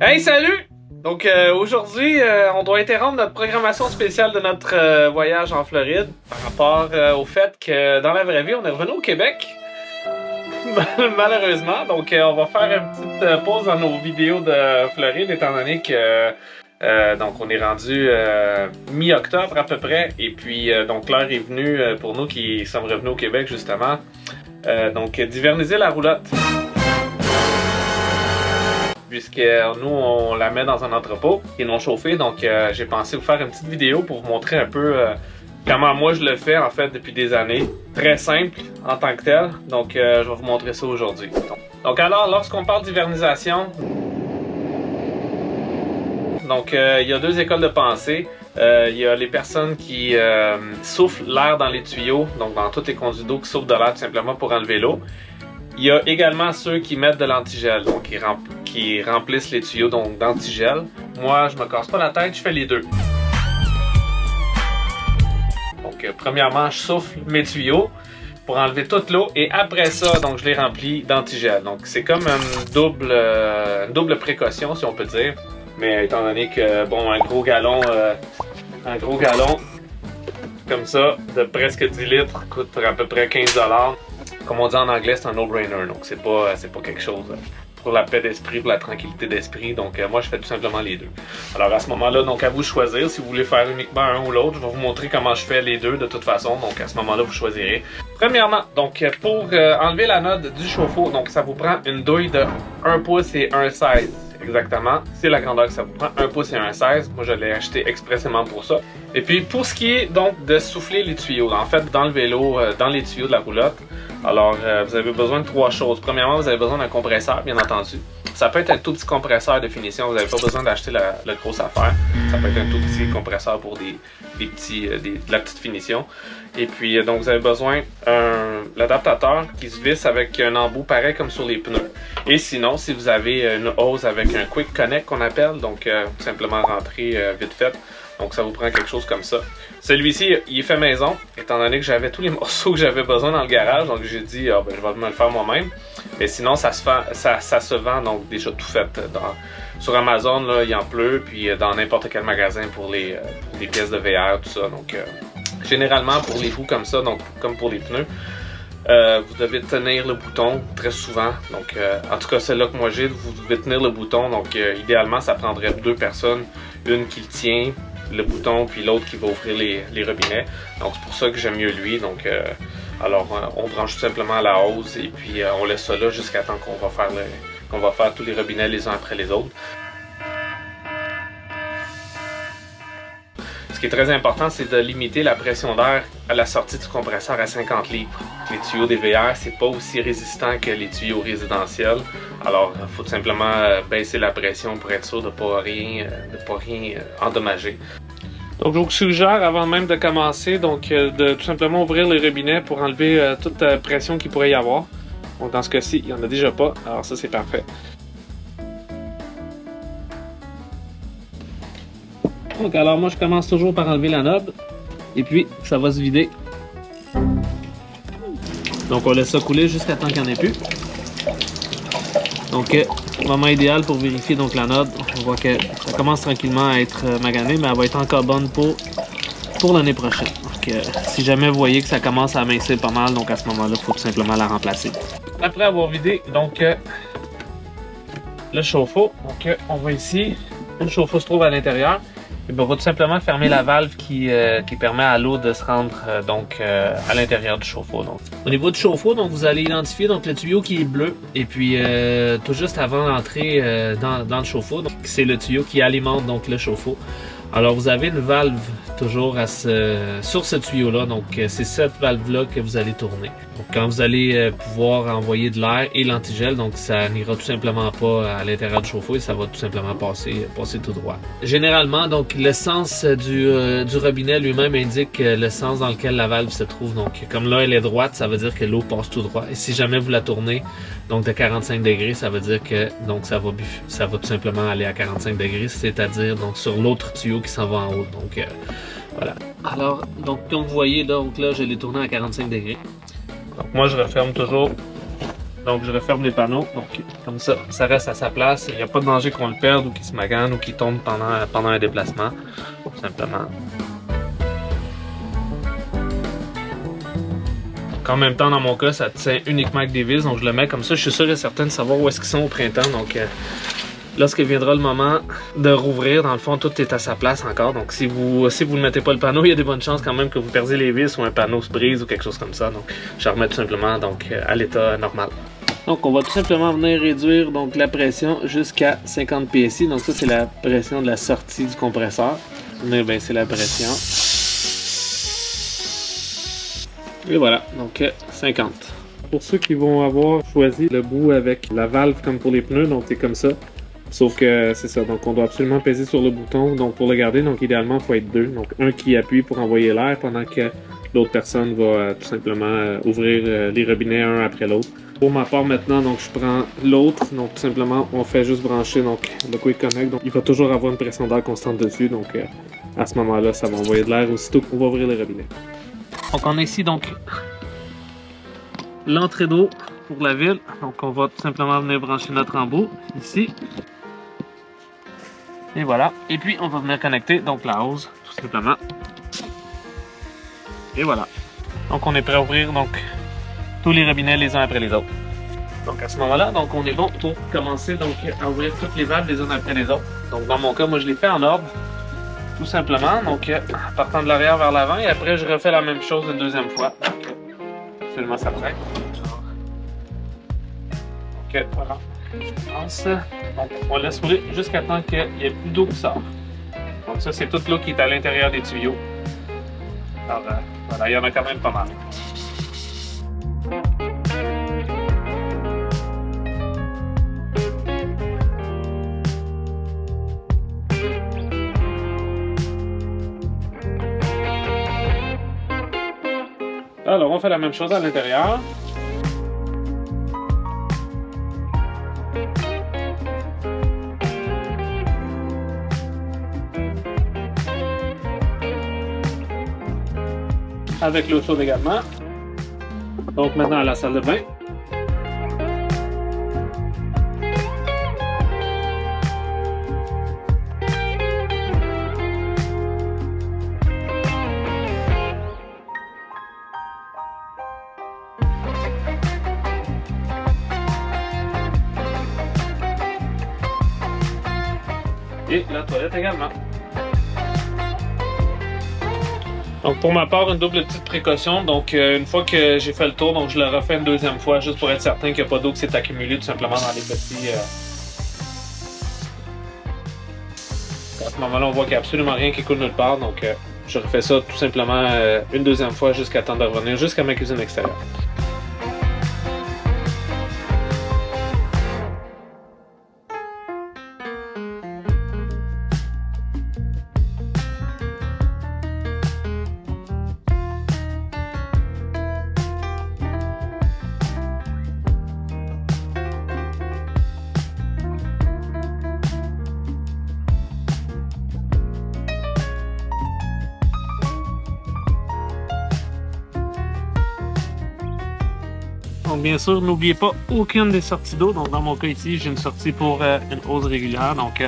Hey, salut! Donc aujourd'hui, on doit interrompre notre programmation spéciale de notre voyage en Floride par rapport au fait que dans la vraie vie, on est revenu au Québec. Malheureusement. Donc on va faire une petite pause dans nos vidéos de Floride étant donné que donc on est rendu mi-octobre à peu près. Et puis donc l'heure est venue pour nous qui sommes revenus au Québec justement. Donc d'hiverniser la roulotte. Puisque nous, on la met dans un entrepôt qui est non chauffé. Donc, j'ai pensé vous faire une petite vidéo pour vous montrer un peu comment moi je le fais en fait depuis des années. Très simple en tant que tel. Donc, je vais vous montrer ça aujourd'hui. Donc, alors, lorsqu'on parle d'hivernisation, donc il y a deux écoles de pensée. Il y a les personnes qui soufflent l'air dans les tuyaux, donc dans tous les conduits d'eau qui soufflent de l'air tout simplement pour enlever l'eau. Il y a également ceux qui mettent de l'antigel, donc qui remplissent les tuyaux d'antigel. Moi, je me casse pas la tête, je fais les deux. Donc, premièrement, je souffle mes tuyaux pour enlever toute l'eau et après ça, donc je les remplis d'antigel. Donc, c'est comme une double précaution, si on peut dire. Mais étant donné que, bon, un gros galon comme ça, de presque 10 litres, coûte à peu près 15 $. Comme on dit en anglais, c'est un no-brainer, donc c'est pas quelque chose pour la paix d'esprit, pour la tranquillité d'esprit. Donc moi, je fais tout simplement les deux. Alors à ce moment-là, donc à vous de choisir si vous voulez faire uniquement un ou l'autre. Je vais vous montrer comment je fais les deux de toute façon. Donc à ce moment-là, vous choisirez. Premièrement, donc pour enlever la note du chauffe-eau, donc ça vous prend une douille de 1 pouce et 1,16. Exactement, c'est la grandeur que ça vous prend, 1 pouce et 1,16. Moi, je l'ai acheté expressément pour ça. Et puis, pour ce qui est donc de souffler les tuyaux, en fait, d'enlever l'eau dans les tuyaux de la roulotte, alors, vous avez besoin de 3 choses. Premièrement, vous avez besoin d'un compresseur, bien entendu. Ça peut être un tout petit compresseur de finition, vous n'avez pas besoin d'acheter la grosse affaire. Ça peut être un tout petit compresseur pour de la petite finition. Et puis, donc, vous avez besoin l'adaptateur qui se visse avec un embout pareil comme sur les pneus. Et sinon, si vous avez une hose avec un Quick Connect qu'on appelle, donc tout simplement rentrer vite fait. Donc ça vous prend quelque chose comme ça. Celui-ci, il est fait maison, étant donné que j'avais tous les morceaux que j'avais besoin dans le garage. Donc j'ai dit, je vais me le faire moi-même. Mais sinon, ça se vend donc déjà tout fait. Sur Amazon, là, il en pleut, puis dans n'importe quel magasin pour les pièces de VR, tout ça. Donc généralement, pour les roues comme ça, donc comme pour les pneus, vous devez tenir le bouton très souvent. Donc, en tout cas, celle-là que moi j'ai, vous devez tenir le bouton. Donc, idéalement, ça prendrait 2 personnes. Une qui le tient, le bouton, puis l'autre qui va ouvrir les robinets. Donc, c'est pour ça que j'aime mieux lui. Donc, alors, on branche tout simplement la hose et puis on laisse ça là jusqu'à temps qu'on va faire tous les robinets les uns après les autres. Ce qui est très important, c'est de limiter la pression d'air à la sortie du compresseur à 50 litres. Les tuyaux des VR, c'est pas aussi résistant que les tuyaux résidentiels. Alors, il faut tout simplement baisser la pression pour être sûr de pas rien endommager. Donc, je vous suggère, avant même de commencer, donc de tout simplement ouvrir les robinets pour enlever toute pression qu'il pourrait y avoir. Donc, dans ce cas-ci, il n'y en a déjà pas. Alors, ça, c'est parfait. Donc alors moi je commence toujours par enlever la nob et puis ça va se vider. Donc on laisse ça couler jusqu'à temps qu'il n'y en ait plus. Donc moment idéal pour vérifier donc la nob. On voit que ça commence tranquillement à être maganée, mais elle va être encore bonne pour l'année prochaine. Donc si jamais vous voyez que ça commence à amincir pas mal, donc à ce moment-là, il faut tout simplement la remplacer. Après avoir vidé donc le chauffe-eau, donc on va ici, le chauffe-eau se trouve à l'intérieur. Et bien, on va tout simplement fermer la valve qui permet à l'eau de se rendre à l'intérieur du chauffe-eau. Au niveau du chauffe-eau, donc vous allez identifier donc le tuyau qui est bleu et puis tout juste avant d'entrer dans le chauffe-eau, c'est le tuyau qui alimente donc le chauffe-eau. Alors vous avez une valve toujours sur ce tuyau-là, donc c'est cette valve-là que vous allez tourner. Donc quand vous allez pouvoir envoyer de l'air et l'antigel, donc ça n'ira tout simplement pas à l'intérieur du chauffe-eau et ça va tout simplement passer tout droit. Généralement, donc le sens du robinet lui-même indique le sens dans lequel la valve se trouve. Donc comme là elle est droite, ça veut dire que l'eau passe tout droit. Et si jamais vous la tournez donc de 45 degrés, ça veut dire que donc ça va tout simplement aller à 45 degrés, c'est-à-dire donc sur l'autre tuyau qui s'en va en haut. Donc voilà. Alors, donc comme vous voyez, donc là, je l'ai tourné à 45 degrés. Donc moi, je referme toujours Donc je referme les panneaux, donc comme ça, ça reste à sa place. Il n'y a pas de danger qu'on le perde ou qu'il se magane ou qu'il tombe pendant un déplacement, tout simplement. Donc, en même temps, dans mon cas, ça tient uniquement avec des vis, donc je le mets comme ça. Je suis sûr et certain de savoir où est-ce qu'ils sont au printemps. Donc lorsque viendra le moment de rouvrir, dans le fond, tout est à sa place encore. Donc si vous ne mettez pas le panneau, il y a des bonnes chances quand même que vous perdiez les vis ou un panneau se brise ou quelque chose comme ça. Donc je remets tout simplement donc, à l'état normal. Donc on va tout simplement venir réduire donc, la pression jusqu'à 50 PSI. Donc ça c'est la pression de la sortie du compresseur. Venir baisser la pression. Et voilà, donc 50. Pour ceux qui vont avoir choisi le bout avec la valve comme pour les pneus, donc c'est comme ça. Sauf que c'est ça, donc on doit absolument peser sur le bouton donc pour le garder, donc idéalement il faut être deux. Donc un qui appuie pour envoyer l'air pendant que l'autre personne va tout simplement ouvrir les robinets un après l'autre. Pour ma part maintenant, donc je prends l'autre, donc tout simplement on fait juste brancher donc, le Quick Connect, donc il va toujours avoir une pression d'air constante dessus, donc à ce moment-là ça va envoyer de l'air aussitôt qu'on va ouvrir les robinets. Donc on a ici donc l'entrée d'eau pour la ville, donc on va tout simplement venir brancher notre embout ici. Et voilà, et puis on va venir connecter donc la hose tout simplement. Et voilà, donc on est prêt à ouvrir donc tous les robinets les uns après les autres. Donc à ce moment-là, donc on est bon pour commencer donc à ouvrir toutes les valves les unes après les autres. Donc dans mon cas, moi je l'ai fait en ordre, tout simplement. Donc partant de l'arrière vers l'avant et après je refais la même chose une deuxième fois. Donc absolument ça prête. Donc voilà. Donc on laisse rouler jusqu'à temps qu'il n'y ait plus d'eau qui sort. Donc ça c'est toute l'eau qui est à l'intérieur des tuyaux. Alors voilà, il y en a quand même pas mal. Alors on fait la même chose à l'intérieur. Avec l'eau chaude également. Donc maintenant à la salle de bain. Et la toilette également. Donc pour ma part, une double petite précaution. Donc une fois que j'ai fait le tour, donc je le refais une deuxième fois juste pour être certain qu'il n'y a pas d'eau qui s'est accumulée tout simplement dans les petits. À ce moment-là, on voit qu'il n'y a absolument rien qui coule nulle part. Donc je refais ça tout simplement une deuxième fois jusqu'à temps de revenir jusqu'à ma cuisine extérieure. Donc bien sûr, n'oubliez pas aucune des sorties d'eau. Donc dans mon cas ici, j'ai une sortie pour une hose régulière. Donc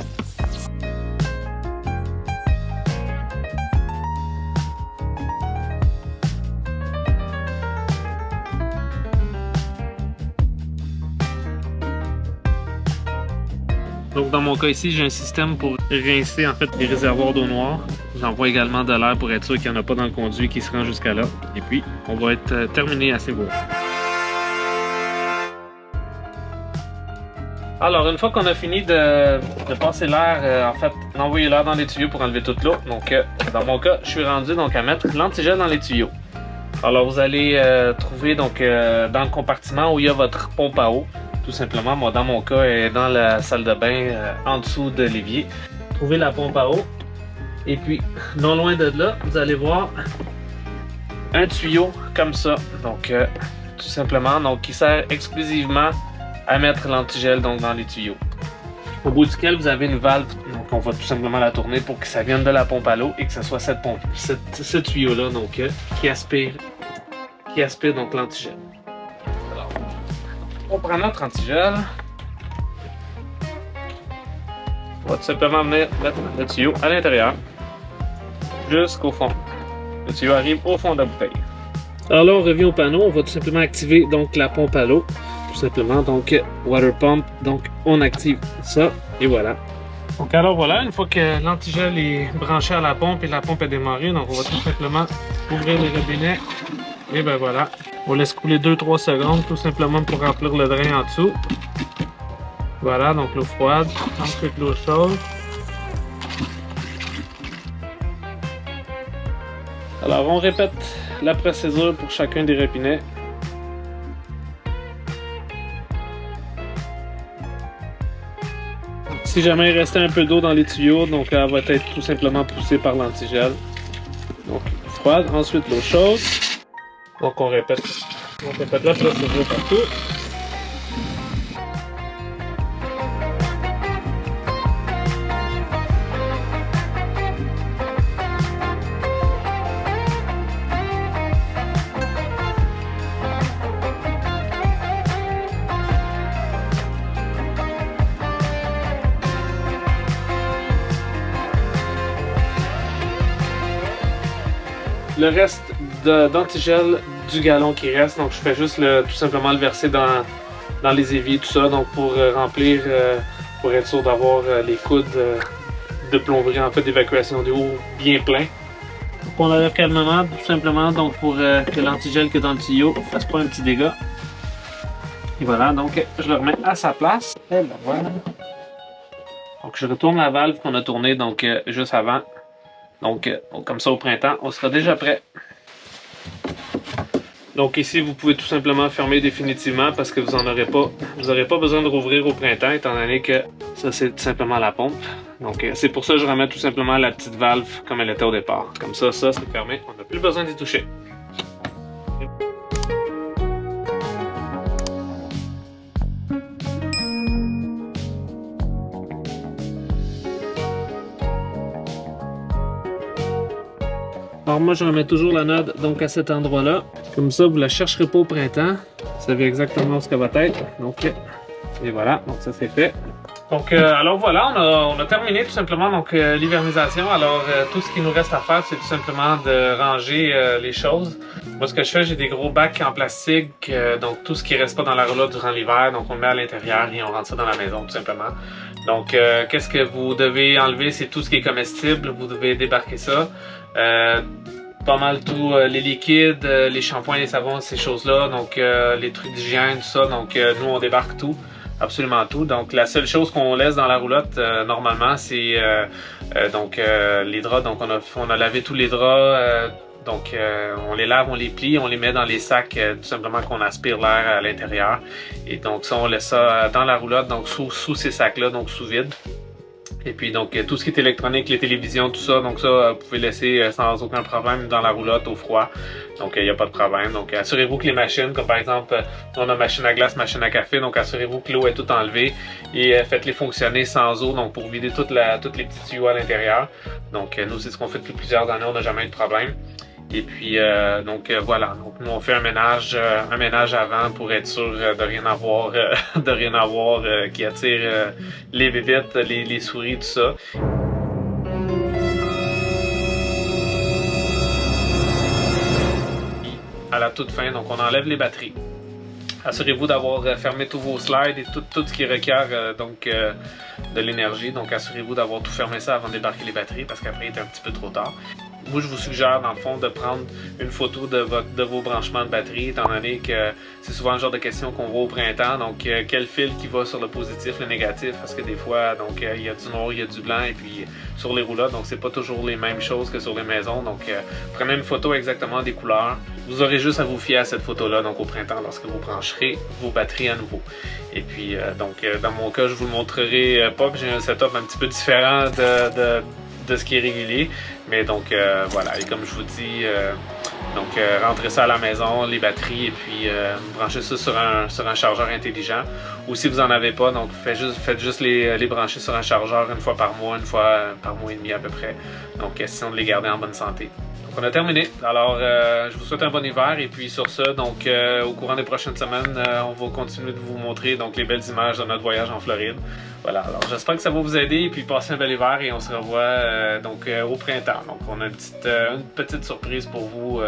dans mon cas ici, j'ai un système pour rincer en fait les réservoirs d'eau noire. J'envoie également de l'air pour être sûr qu'il n'y en a pas dans le conduit qui se rend jusqu'à là. Et puis, on va être terminé à ce niveau. Alors, une fois qu'on a fini de passer l'air, en fait, d'envoyer l'air dans les tuyaux pour enlever toute l'eau. Donc, dans mon cas, je suis rendu donc à mettre l'antigel dans les tuyaux. Alors, vous allez trouver donc dans le compartiment où il y a votre pompe à eau. Tout simplement, moi, dans mon cas, elle est dans la salle de bain en dessous de l'évier. Trouvez la pompe à eau. Et puis, non loin de là, vous allez voir un tuyau comme ça. Donc, tout simplement, donc, qui sert exclusivement à mettre l'antigel dans les tuyaux. Au bout duquel vous avez une valve, donc on va tout simplement la tourner pour que ça vienne de la pompe à l'eau et que ce soit ce tuyau-là donc qui aspire donc l'antigel. On prend notre antigel. On va tout simplement venir mettre le tuyau à l'intérieur jusqu'au fond. Le tuyau arrive au fond de la bouteille. Alors là, on revient au panneau. On va tout simplement activer donc la pompe à l'eau. Tout simplement, donc water pump. Donc on active ça et voilà. Donc alors voilà, une fois que l'antigel est branché à la pompe et la pompe est démarrée, donc on va tout simplement ouvrir les robinets. Et ben voilà, on laisse couler 2-3 secondes tout simplement pour remplir le drain en dessous. Voilà, donc l'eau froide, ensuite l'eau chaude. Alors on répète la procédure pour chacun des robinets. Si jamais il restait un peu d'eau dans les tuyaux, donc elle va être tout simplement poussée par l'antigel. Donc l'eau froide, ensuite l'eau chaude. Donc on répète la procédure partout. Le reste d'antigel du gallon qui reste, donc je fais juste tout simplement le verser dans les éviers, tout ça, donc pour remplir, pour être sûr d'avoir les coudes de plomberie, en fait d'évacuation d'eau bien plein. Donc on enlève calmement, tout simplement, donc pour que l'antigel qui est dans le tuyau ne fasse pas un petit dégât. Et voilà, donc je le remets à sa place. Et ben voilà. Donc je retourne la valve qu'on a tournée donc juste avant. Donc, comme ça au printemps, on sera déjà prêt. Donc ici, vous pouvez tout simplement fermer définitivement parce que vous n'aurez pas besoin de rouvrir au printemps étant donné que ça c'est tout simplement la pompe. Donc c'est pour ça que je remets tout simplement la petite valve comme elle était au départ. Comme ça c'est fermé, on n'a plus besoin d'y toucher. Alors moi je remets toujours la node donc à cet endroit là, comme ça vous la chercherez pas au printemps, vous savez exactement ce qu'elle va être, donc et voilà, donc ça c'est fait. Donc alors voilà, on a terminé tout simplement donc l'hivernisation. Alors tout ce qui nous reste à faire c'est tout simplement de ranger les choses. Moi ce que je fais, j'ai des gros bacs en plastique, donc tout ce qui reste pas dans la roulotte durant l'hiver, donc on le met à l'intérieur et on rentre ça dans la maison tout simplement. Donc qu'est-ce que vous devez enlever, c'est tout ce qui est comestible, vous devez débarquer ça. Pas mal tout, les liquides, les shampoings, les savons, ces choses-là, donc les trucs d'hygiène, tout ça, donc nous on débarque tout, absolument tout. Donc la seule chose qu'on laisse dans la roulotte normalement c'est les draps, donc on a lavé tous les draps, donc on les lave, on les plie, on les met dans les sacs tout simplement qu'on aspire l'air à l'intérieur. Et donc ça on laisse ça dans la roulotte, donc sous ces sacs-là, donc sous vide. Et puis donc tout ce qui est électronique, les télévisions, tout ça, donc ça vous pouvez laisser sans aucun problème dans la roulotte au froid. Donc il n'y a pas de problème. Donc assurez-vous que les machines, comme par exemple on a machine à glace, machine à café, donc assurez-vous que l'eau est toute enlevée et faites-les fonctionner sans eau, donc pour vider tous les petits tuyaux à l'intérieur. Donc nous c'est ce qu'on fait depuis plusieurs années, on n'a jamais eu de problème. Et puis voilà, donc nous on fait un ménage avant pour être sûr de rien avoir, qui attire les bébites, les souris, tout ça. À la toute fin, donc on enlève les batteries. Assurez-vous d'avoir fermé tous vos slides et tout ce qui requiert de l'énergie. Donc assurez-vous d'avoir tout fermé ça avant de débarquer les batteries parce qu'après il est un petit peu trop tard. Moi, je vous suggère, dans le fond, de prendre une photo de vos branchements de batterie, étant donné que c'est souvent le genre de question qu'on voit au printemps. Donc, quel fil qui va sur le positif, le négatif, parce que des fois, donc, il y a du noir, il y a du blanc, et puis sur les roulottes, donc c'est pas toujours les mêmes choses que sur les maisons. Donc, prenez une photo exactement des couleurs. Vous aurez juste à vous fier à cette photo-là, donc au printemps, lorsque vous brancherez vos batteries à nouveau. Et puis, dans mon cas, je vous le montrerai pas, j'ai un setup un petit peu différent de ce qui est régulier, mais donc voilà, et comme je vous dis, rentrez ça à la maison, les batteries, et puis branchez ça sur un chargeur intelligent, ou si vous en avez pas, donc faites juste les brancher sur un chargeur une fois par mois et demi à peu près, donc question de les garder en bonne santé. Donc on a terminé. Alors, je vous souhaite un bon hiver. Et puis sur ça, donc au courant des prochaines semaines, on va continuer de vous montrer donc les belles images de notre voyage en Floride. Voilà, alors j'espère que ça va vous aider. Et puis passez un bel hiver et on se revoit au printemps. Donc on a une petite surprise pour vous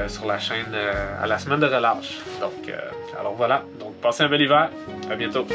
sur la chaîne à la semaine de relâche. Donc, alors voilà, donc passez un bel hiver. À bientôt.